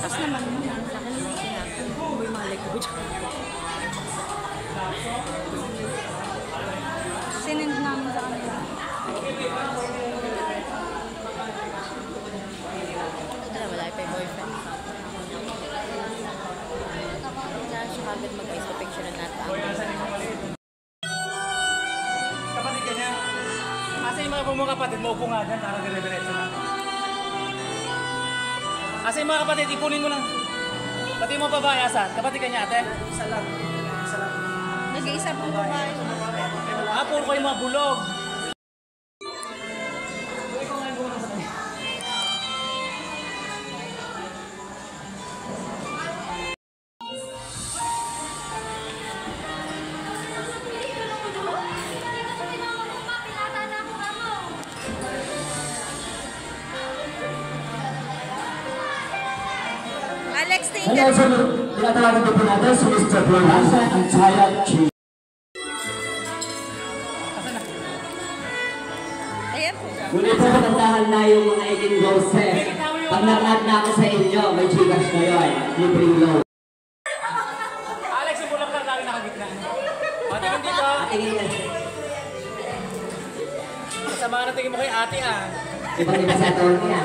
lakas naman mo. Laki naman sinapin. May malik ko dyan. Sinend namin sa kanila. Wala pa yung boyfriend. Wala siya kagad mag-ice sa picture na natin. Kapatid ka niya. Asa yung mga kapatid mo, upo nga dyan para dire-diretso na. Asa yung mga kapatid, ipunin mo lang. Pati mo babae, asan? Kapatid ka niya, ate? Isa lang. Isa lang. Nag-iisa pong babae. Puro kayo mga bulog. Alex, tingin. Hello, sir. Tinatawagin po natin si Mr. Blanca and Chaya Chi. Ayan po. Ngunit po katandahan na yung mga iking ghosts. Pag nakad na ako sa inyo, may Gcash na yun. Libreng loan. Alex, yung bulak lang tayo nakagitna. Matingin dito. Tingin na. Kasama na tingin mo kay ate ah. Ibang iba sa taon niya.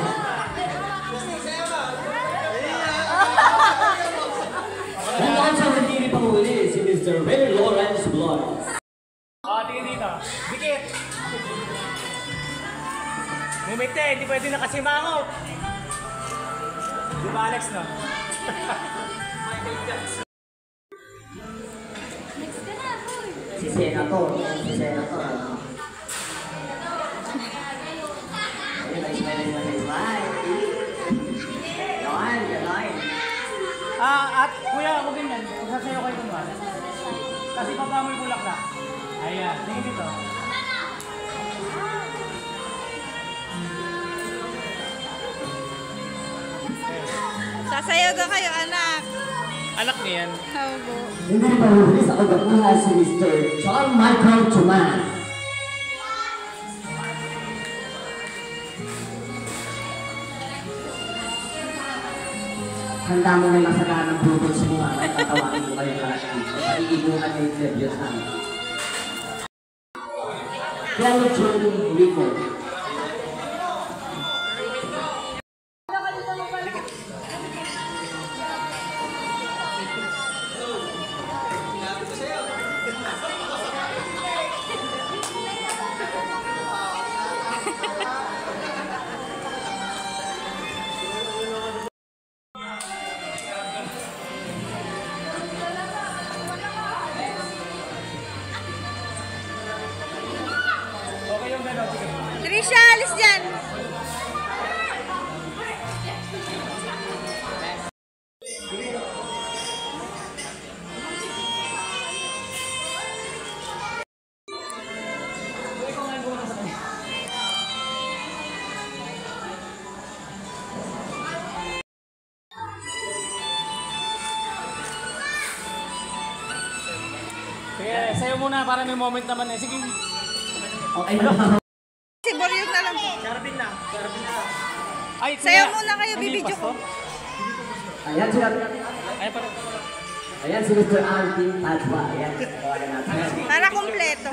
Ang kansa na hindi pa huli, si Mr. Ray Lawrence Blores. Tingin dito. Dikit. Bumite, hindi pwede nakasimangot. Di ba Alex, no? Si Senator. Si Senator. Ayun, ay smiling na sa smile. Yan, gano'n. At kuya, huwag ganyan. Sasayaw kayo kumara. Kasi baba mo yung bulak na. Ayan, tingin dito. Sasayaw ka kayo, anak. Anak niyan. Habo. Hindi pa huli sa kaganahan si Mr. John Michael Tuman. Handa mo na yung masaka ng bubol sa mga at tatawagin ko kayo lahat dito. Pag-iibuhan niyo yung interviews namin. Kelly June Rico. Trisha, alis dyan. Sige, sayo muna para may moment naman eh. Sige. Okay na. Si Boryog na lang. Charvin na. Charvin na. Ay, Sayaw muna kayo, bibidyo ko. Ayan siya. Ay, pa. Ayan si Mr. Alvin Padua. Ayan. Tawagan natin. Para kompleto.